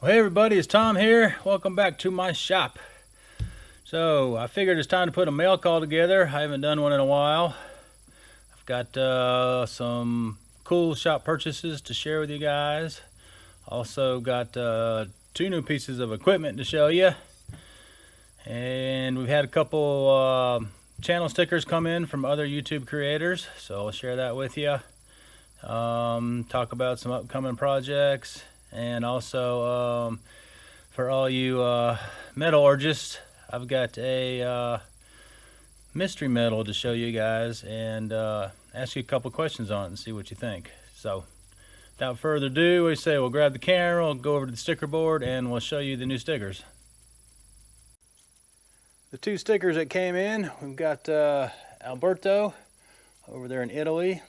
Well, hey everybody, it's Tom here. Welcome back to my shop. So I figured it's time to put a mail call together. I haven't done one in a while. I've got some cool shop purchases to share with you guys. Also got 2 new pieces of equipment to show you. And we've had a couple channel stickers come in from other YouTube creators, so I'll share that with you. Talk about some upcoming projects. And also, for all you metallurgists, I've got a mystery metal to show you guys and ask you a couple questions on it and see what you think. So, without further ado, we say we'll grab the camera, we'll go over to the sticker board, and we'll show you the new stickers. The 2 stickers that came in, we've got Alberto over there in Italy.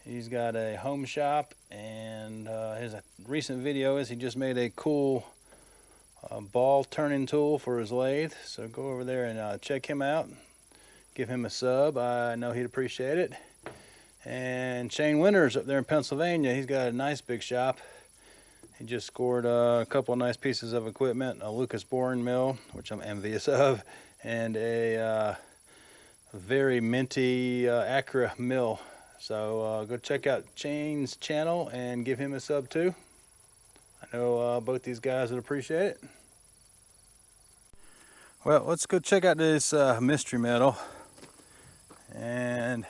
He's got a home shop, and his recent video is he just made a cool ball turning tool for his lathe. So go over there and check him out. Give him a sub. I know he'd appreciate it. And Shane Winters up there in Pennsylvania, he's got a nice big shop. He just scored a couple of nice pieces of equipment, a Lucas boring mill, which I'm envious of, and a very minty Acra mill. So go check out Shane's channel and give him a sub too. I know both these guys would appreciate it. Well, let's go check out this mystery metal. And I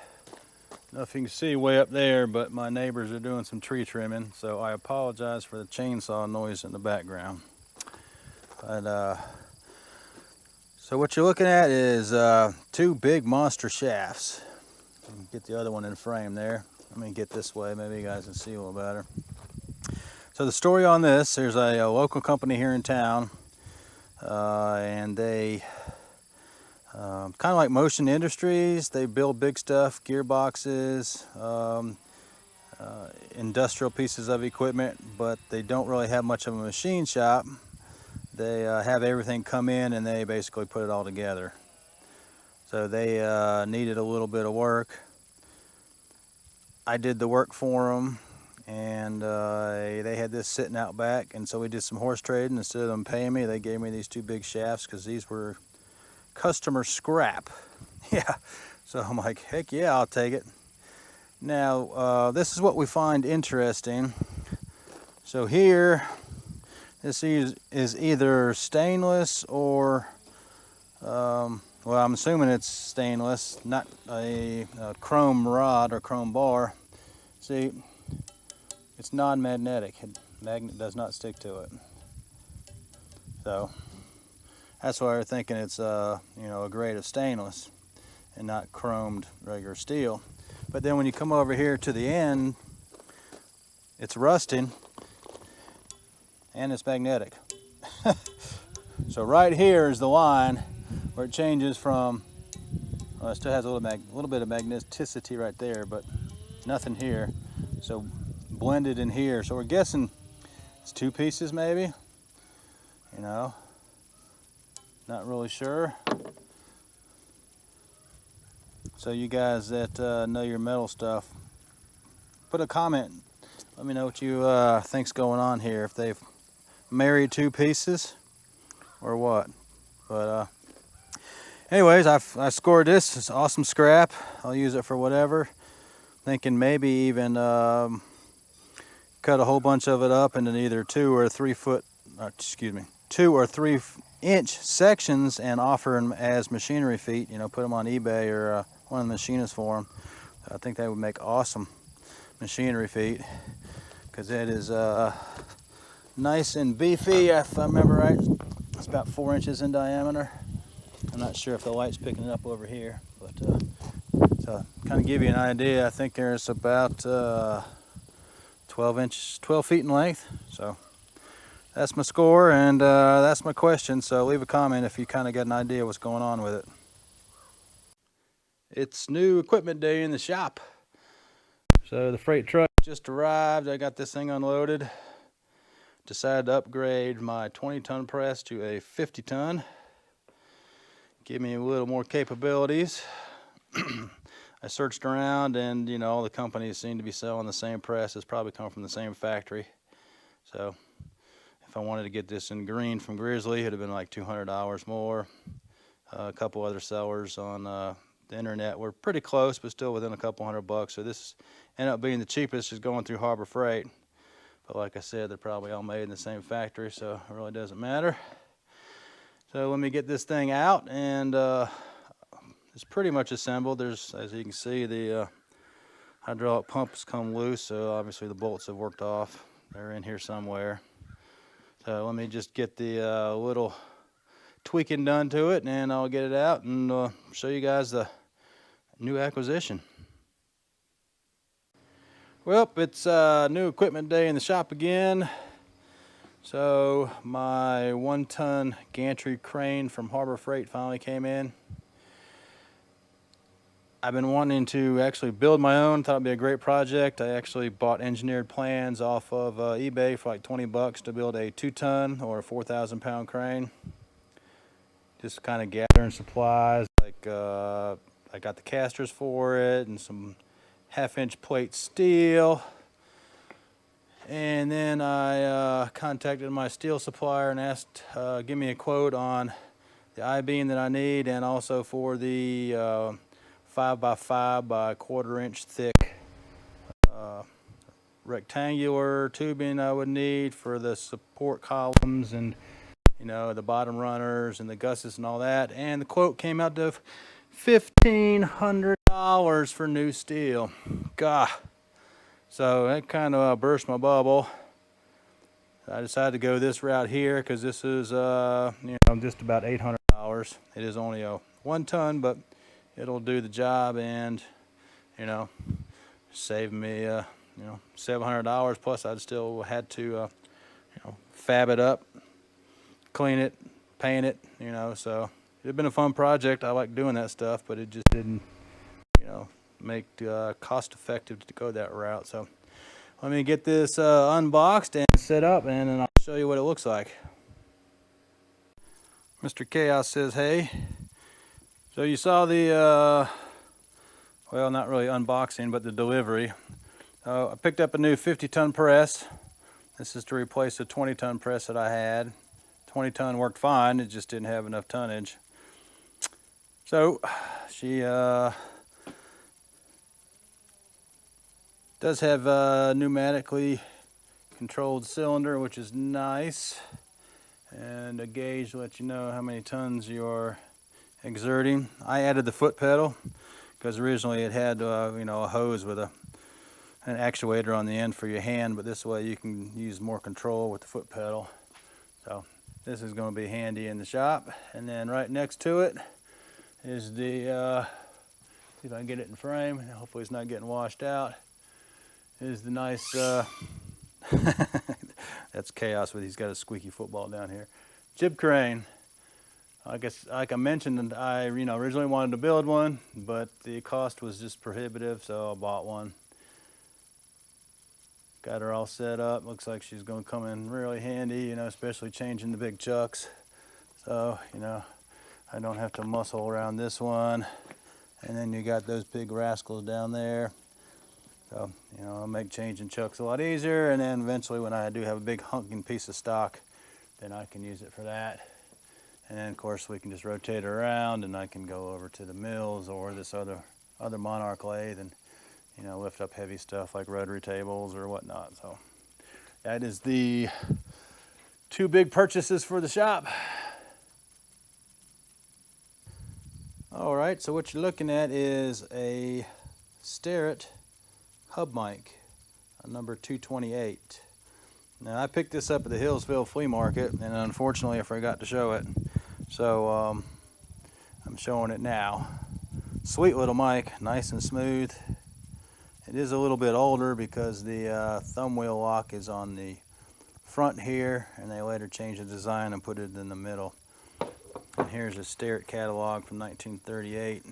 don't know if you can see way up there, but my neighbors are doing some tree trimming, so I apologize for the chainsaw noise in the background. But so what you're looking at is 2 big monster shafts. Get the other one in frame there. Let me get this way, maybe you guys can see a little better. So the story on this, there's a local company here in town, and they kind of like Motion Industries. They build big stuff, gearboxes, industrial pieces of equipment, but they don't really have much of a machine shop. They have everything come in and they basically put it all together. So they needed a little bit of work. I did the work for them, and they had this sitting out back, and so we did some horse trading. Instead of them paying me, they gave me these 2 big shafts because these were customer scrap. Yeah, so I'm like, heck yeah, I'll take it. Now, this is what we find interesting. So here, this is either stainless or well, I'm assuming it's stainless, not a chrome rod or chrome bar. See, it's non-magnetic. Magnet does not stick to it. So that's why we're thinking it's a grade of stainless and not chromed regular steel. But then when you come over here to the end, it's rusting and it's magnetic. So right here is the line where it changes from, well, it still has a little bit of magneticity right there, but nothing here. So blended in here. So we're guessing it's 2 pieces maybe, not really sure. So you guys that know your metal stuff, put a comment. Let me know what you think's going on here. If they've married 2 pieces or what. But anyways, I scored this. It's awesome scrap. I'll use it for whatever. Thinking maybe even cut a whole bunch of it up into either 2 or 3 inch sections and offer them as machinery feet. Put them on eBay or one of the machinists for them. I think they would make awesome machinery feet because it is nice and beefy. If I remember right, it's about 4 inches in diameter. I'm not sure if the light's picking it up over here, but to kind of give you an idea, I think there's about 12 feet in length. So that's my score, and that's my question. So leave a comment if you kind of got an idea what's going on with it. It's new equipment day in the shop. So the freight truck just arrived. I got this thing unloaded. Decided to upgrade my 20-ton press to a 50-ton. Give me a little more capabilities. I searched around, and all the companies seem to be selling the same press. It's probably come from the same factory. So If I wanted to get this in green from Grizzly, it'd have been like $200 more. A couple other sellers on the internet were pretty close, but still within a couple $100. So this ended up being the cheapest, just going through Harbor Freight. But like I said, they're probably all made in the same factory, so it really doesn't matter. So let me get this thing out, and it's pretty much assembled. There's, as you can see, the hydraulic pumps come loose, so obviously the bolts have worked off. They're in here somewhere. So let me just get the little tweaking done to it, and I'll get it out and show you guys the new acquisition. Well, it's new equipment day in the shop again. So my 1-ton gantry crane from Harbor Freight finally came in. I've been wanting to actually build my own. Thought it'd be a great project. I actually bought engineered plans off of eBay for like 20 bucks to build a 2-ton or a 4,000 pound crane. Just kind of gathering supplies, like I got the casters for it and some 1/2-inch plate steel. And then I contacted my steel supplier and asked, give me a quote on the I-beam that I need, and also for the 5x5 by 1/4 inch thick rectangular tubing I would need for the support columns and, you know, the bottom runners and the gussets and all that. And the quote came out to $1,500 for new steel. Gah. So that kind of burst my bubble. I decided to go this route here because this is you know, just about $800. It is only a 1-ton, but it'll do the job, and, you know, save me you know, $700. Plus I'd still had to you know, fab it up, clean it, paint it, you know. So it'd been a fun project. I like doing that stuff, but it just didn't, you know, make cost effective to go that route. So let me get this unboxed and set up, and then I'll show you what it looks like. Mr. Chaos says, hey. So you saw the well, not really unboxing, but the delivery. I picked up a new 50-ton press. This is to replace the 20-ton press that I had. 20-ton worked fine, it just didn't have enough tonnage. So she does have a pneumatically controlled cylinder, which is nice, and a gauge to let you know how many tons you're exerting. I added the foot pedal because originally it had you know, a hose with an actuator on the end for your hand, but this way you can use more control with the foot pedal. So this is going to be handy in the shop. And then right next to it is the see if I can get it in frame, hopefully it's not getting washed out, is the nice that's Chaos, but he's got a squeaky football down here, jib crane. I guess, like I mentioned, I originally wanted to build one, but the cost was just prohibitive, so I bought one. Got her all set up. Looks like she's going to come in really handy, you know, especially changing the big chucks. So, you know, I don't have to muscle around this one. And then you got those big rascals down there. So, you know, I'll make changing chucks a lot easier. And then eventually, when I do have a big hunking piece of stock, then I can use it for that. And then, of course, we can just rotate it around, and I can go over to the mills or this other Monarch lathe and, you know, lift up heavy stuff like rotary tables or whatnot. So that is the 2 big purchases for the shop. All right, so what you're looking at is a Starrett hub mic, number 228. Now I picked this up at the Hillsville flea market, and unfortunately I forgot to show it. So I'm showing it now. Sweet little mic, nice and smooth. It is a little bit older because the thumb wheel lock is on the front here, and they later changed the design and put it in the middle. And here's a Starrett catalog from 1938,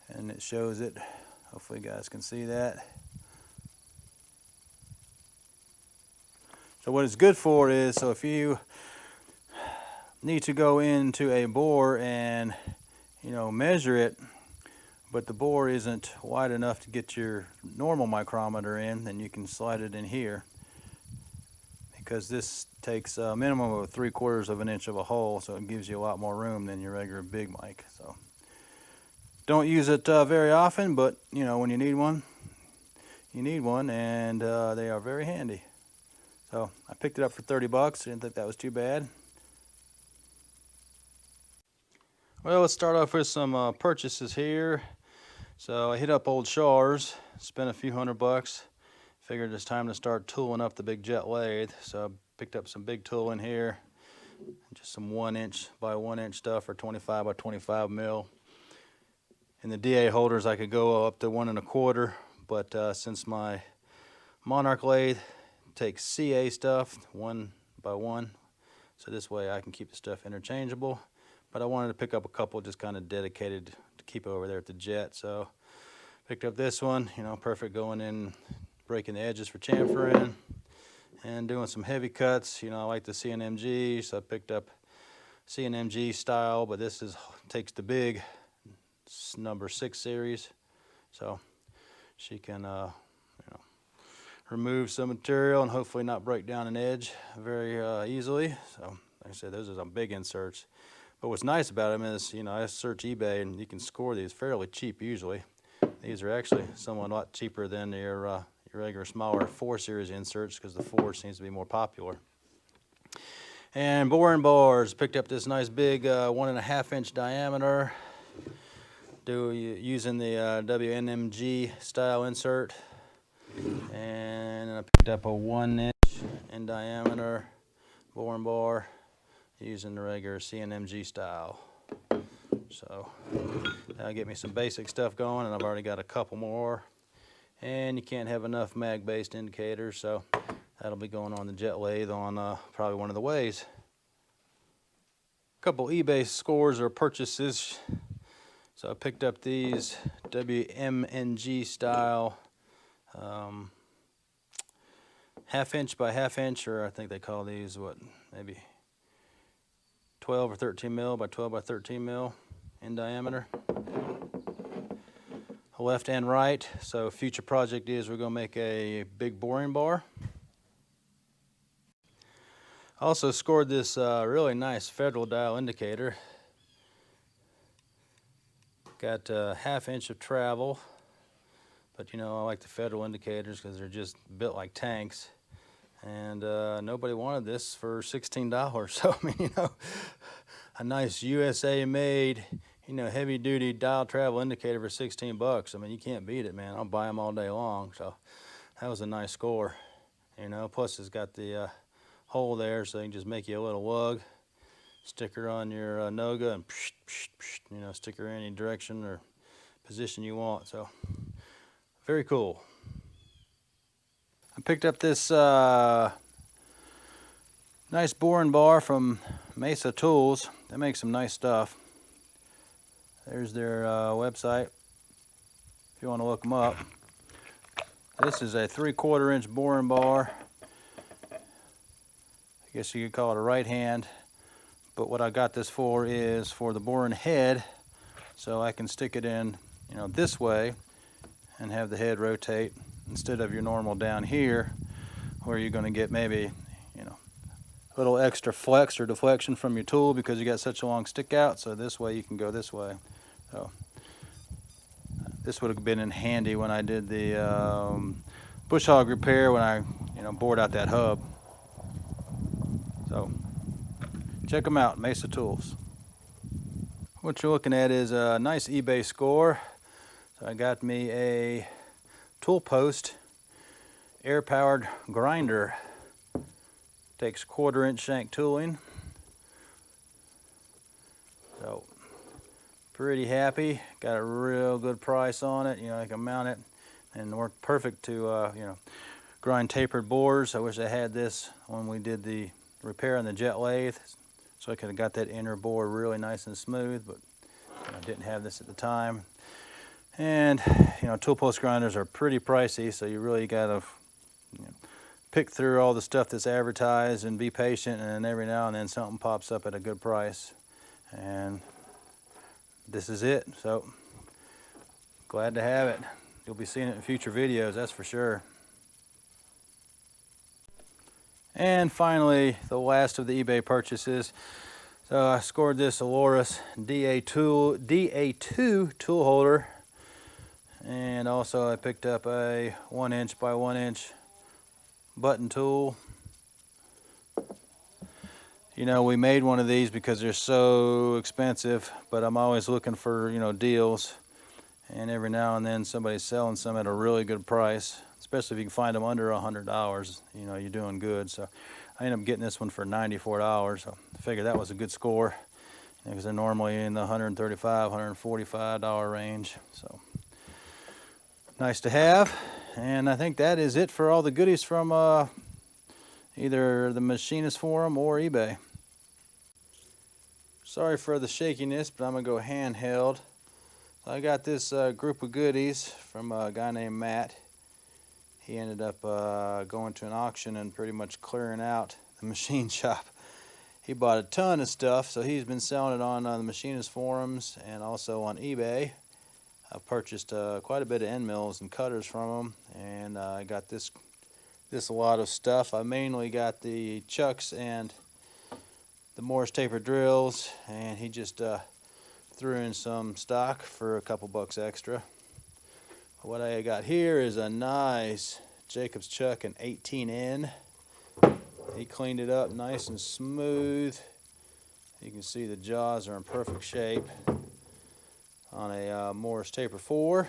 and it shows it. Hopefully you guys can see that. So what it's good for is, so if you need to go into a bore and, you know, measure it, but the bore isn't wide enough to get your normal micrometer in, then you can slide it in here. because this takes a minimum of 3/4 of an inch of a hole, so it gives you a lot more room than your regular big mic. So don't use it very often, but you know, when you need one, you need one, and they are very handy. So I picked it up for 30 bucks. Didn't think that was too bad. Well, let's start off with some purchases here. So I hit up Old Shaw's, spent a few $100. Figured it's time to start tooling up the big jet lathe. So I picked up some big tool in here, just some 1" by 1" stuff, or 25 by 25 mil. In the DA holders, I could go up to 1 1/4, but since my Monarch lathe takes CA stuff, 1 by 1, so this way I can keep the stuff interchangeable. But I wanted to pick up a couple just kind of dedicated to keep over there at the jet. So picked up this one, you know, perfect going in, breaking the edges for chamfering and doing some heavy cuts. You know, I like the CNMG, so I picked up CNMG Style, but this takes the big number 6 series, so she can you know, remove some material and hopefully not break down an edge very easily. So like I said, those are some big inserts. But what's nice about them is, you know, I search eBay and you can score these fairly cheap usually. These are actually somewhat a lot cheaper than your regular smaller 4 series inserts, because the 4 seems to be more popular. And boring bars, picked up this nice big 1 1/2 inch diameter, using the WMG Style insert. And I picked up a 1" in diameter boring bar using the regular CNMG Style. So that'll get me some basic stuff going, and I've already got a couple more. And you can't have enough mag-based indicators, so that'll be going on the jet lathe on probably one of the ways. A couple eBay scores or purchases. So I picked up these WMG Style 1/2 inch by 1/2 inch, or I think they call these, what, maybe 12 or 13 mil by 12 by 13 mil in diameter, left and right. So future project is we're going to make a big boring bar. Also scored this really nice Federal dial indicator. Got a 1/2 inch of travel, but you know, I like the Federal indicators because they're just built like tanks. And nobody wanted this for $16. So I mean, you know, a nice USA made, you know, heavy duty dial travel indicator for 16 bucks. I mean, you can't beat it, man. I'll buy them all day long. So that was a nice score, you know. Plus it's got the hole there, so you can just make you a little lug, stick her on your Noga, and you know, stick her in any direction or position you want. So very cool. I picked up this nice boring bar from Mesa Tools. They make some nice stuff. There's their website if you want to look them up. This is a 3/4 inch boring bar. I guess you could call it a right hand, but what I got this for is for the boring head, so I can stick it in, you know, this way and have the head rotate instead of your normal down here, where you're going to get maybe, you know, a little extra flex or deflection from your tool because you got such a long stick out. So this way you can go this way. So this would have been in handy when I did the bush hog repair, when I, you know, bored out that hub. So check them out, Mesa Tools. What you're looking at is a nice eBay score. So I got me a tool post air powered grinder. Takes 1/4 inch shank tooling. So pretty happy. Got a real good price on it. You know, I can mount it and work perfect to you know, grind tapered bores. I wish I had this when we did the repair on the jet lathe, so I could have got that inner bore really nice and smooth, but I didn't have this at the time. And you know, tool post grinders are pretty pricey, so you really gotta, you know, pick through all the stuff that's advertised and be patient, and then every now and then something pops up at a good price. And this is it. So glad to have it. You'll be seeing it in future videos, that's for sure. And finally, the last of the eBay purchases. So I scored this Aloris DA2 tool holder, and also I picked up a 1" by 1" button tool. You know, we made one of these because they're so expensive, but I'm always looking for, you know, deals. And every now and then somebody's selling some at a really good price, especially if you can find them under $100, you know, you're doing good. So I ended up getting this one for $94. So I figured that was a good score, because they're normally in the $135, $145 range. So nice to have. And I think that is it for all the goodies from either the Machinist Forum or eBay. Sorry for the shakiness, but I'm gonna go handheld. So I got this group of goodies from a guy named Matt. He ended up going to an auction and pretty much clearing out the machine shop. He bought a ton of stuff, so he's been selling it on the Machinist Forums and also on eBay. I've purchased quite a bit of end mills and cutters from him, and I got this lot of stuff. I mainly got the chucks and the Morse taper drills, and he just threw in some stock for a couple bucks extra. What I got here is a nice Jacobs chuck, an 18N. He cleaned it up nice and smooth. You can see the jaws are in perfect shape on a Morse taper 4.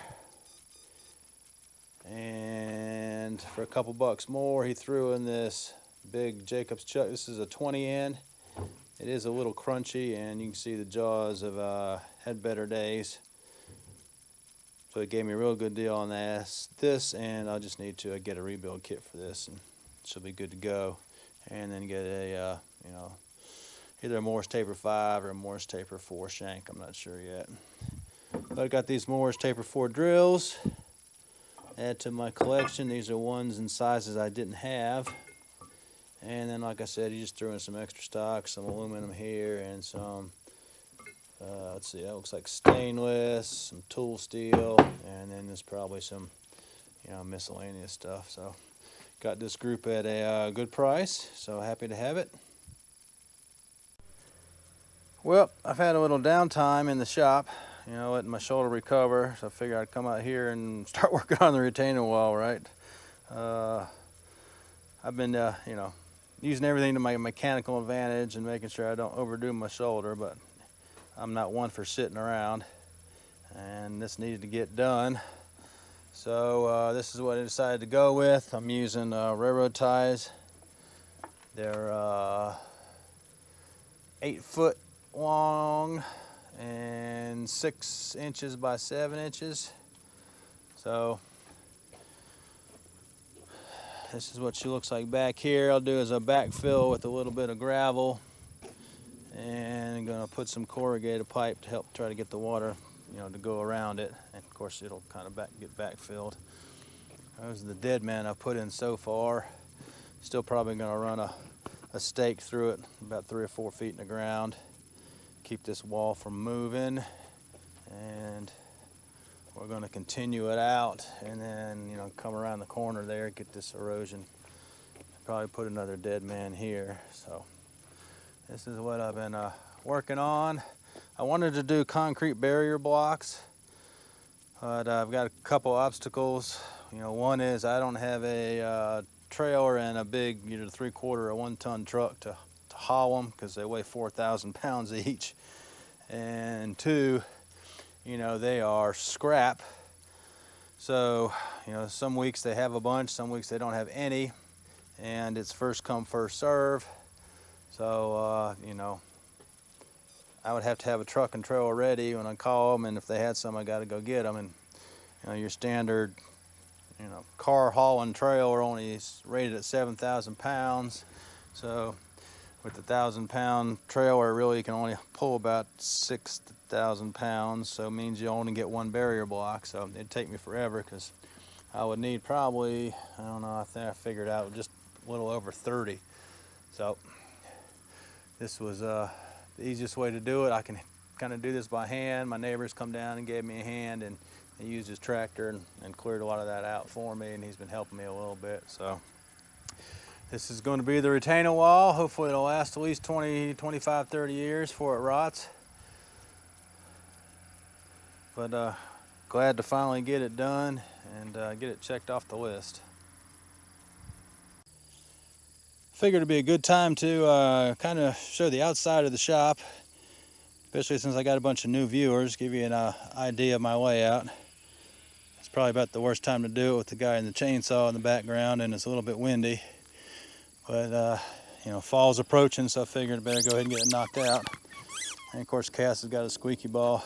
And for a couple bucks more, he threw in this big Jacobs chuck. This is a 20N. It is a little crunchy, and you can see the jaws have had better days. So it gave me a real good deal on this, and I'll just need to get a rebuild kit for this, and she'll be good to go. And then get a, you know, either a Morse taper 5 or a Morse taper 4 shank. I'm not sure yet. But I got these Morse taper 4 drills. Add to my collection. These are ones and sizes I didn't have. And then, like I said, he just threw in some extra stock, some aluminum here, and some, let's see, that looks like stainless, some tool steel, and then there's probably some, you know, miscellaneous stuff. So, got this group at a good price, so happy to have it. Well, I've had a little downtime in the shop, you know, letting my shoulder recover, so I figured I'd come out here and start working on the retaining wall, right? I've been, you know, using everything to my mechanical advantage and making sure I don't overdo my shoulder, but I'm not one for sitting around, and this needed to get done. So this is what I decided to go with. I'm using railroad ties. They're 8 foot long and 6 inches by 7 inches. So this is what she looks like back here. I'll do is a backfill with a little bit of gravel, and I'm gonna put some corrugated pipe to help try to get the water, you know, to go around it. And of course it'll kind of get backfilled. Those are the dead men I've put in so far. Still probably gonna run a stake through it about 3 or 4 feet in the ground. Keep this wall from moving, and we're going to continue it out, and then, you know, come around the corner there, get this erosion. Probably put another dead man here. So this is what I've been working on. I wanted to do concrete barrier blocks, but I've got a couple obstacles. You know, one is I don't have a trailer and a big, you know, 3/4 or 1 ton truck to haul them, because they weigh 4,000 pounds each. And 2, you know, they are scrap. So, you know, some weeks they have a bunch, some weeks they don't have any, and it's first come, first serve. So, you know, I would have to have a truck and trailer ready when I call them, and if they had some, I got to go get them. And, you know, your standard, you know, car hauling trailer only is rated at 7,000 pounds. So with the 1,000-pound trailer, really you can only pull about 6,000 pounds, so it means you only get 1 barrier block. So it'd take me forever, because I would need probably, I don't know, I think I figured out just a little over 30. So this was the easiest way to do it. I can kind of do this by hand. My neighbors come down and gave me a hand, and he used his tractor and cleared a lot of that out for me, and he's been helping me a little bit. So This is going to be the retainer wall. Hopefully it'll last at least 20, 25, 30 years before it rots. But glad to finally get it done and get it checked off the list. Figured it'd be a good time to kind of show the outside of the shop, especially since I got a bunch of new viewers, give you an idea of my layout. It's probably about the worst time to do it with the guy in the chainsaw in the background, and it's a little bit windy. But you know, fall's approaching, so I figured I better go ahead and get it knocked out. And of course, Cass has got a squeaky ball.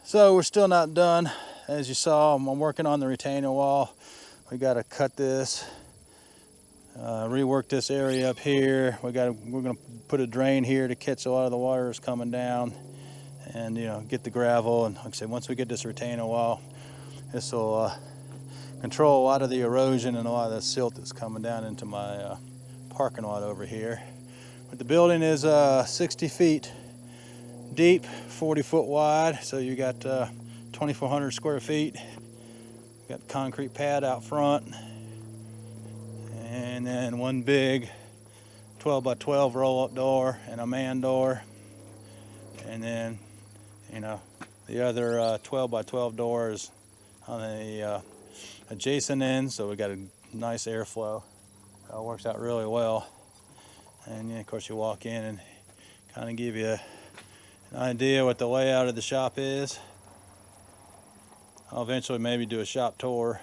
So we're still not done. As you saw, I'm working on the retainer wall. We got to cut this, rework this area up here. We're going to put a drain here to catch a lot of the water that's coming down, and you know, get the gravel. And like I said, once we get this retainer wall, this will control a lot of the erosion and a lot of the silt that's coming down into my parking lot over here. But the building is 60 feet deep, 40 foot wide, so you got 2,400 square feet. Got concrete pad out front, and then one big 12 by 12 roll-up door and a man door, and then, you know, the other 12 by 12 doors on the adjacent end, so we got a nice airflow. It works out really well. And yeah, of course you walk in and kind of give you an idea what the layout of the shop is. I'll eventually maybe do a shop tour.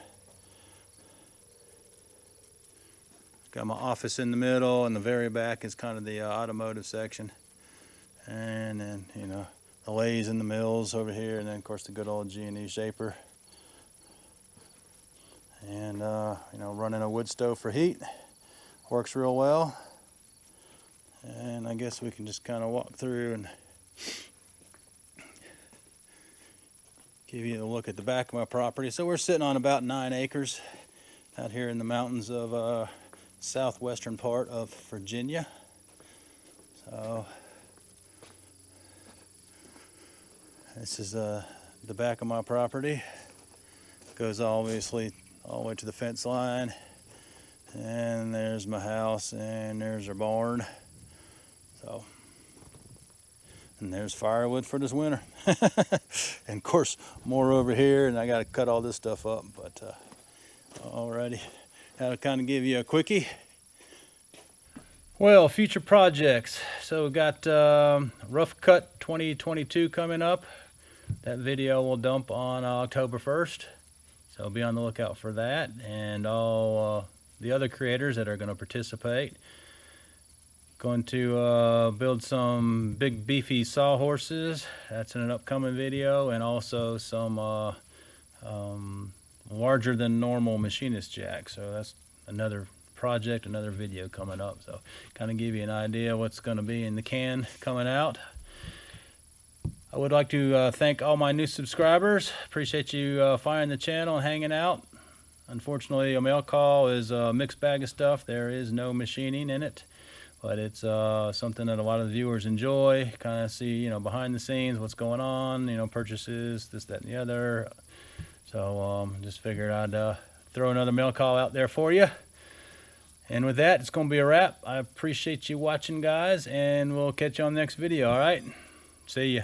Got my office in the middle, and the very back is kind of the automotive section. And then, you know, the lathes and the mills over here, and then of course the good old G&E shaper. And you know, running a wood stove for heat works real well. And I guess we can just kind of walk through and give you a look at the back of my property. So we're sitting on about 9 acres out here in the mountains of southwestern part of Virginia. So this is the back of my property. Goes obviously all the way to the fence line, and there's my house, and there's our barn. So, and there's firewood for this winter. And of course more over here, and I got to cut all this stuff up. But alrighty, that'll kind of give you a quickie. Well, future projects. So we got Rough Cut 2022 coming up. That video will dump on October 1st. So be on the lookout for that, and all the other creators that are going to participate. Going to build some big beefy sawhorses. That's in an upcoming video, and also some larger than normal machinist jack. So that's another project, another video coming up. So kind of give you an idea what's going to be in the can coming out. I would like to thank all my new subscribers. Appreciate you finding the channel and hanging out. Unfortunately, a mail call is a mixed bag of stuff. There is no machining in it, but it's something that a lot of the viewers enjoy. Kind of see, you know, behind the scenes, what's going on, you know, purchases, this, that, and the other. So just figured I'd throw another mail call out there for you. And with that, it's going to be a wrap. I appreciate you watching, guys, and we'll catch you on the next video, all right? See ya.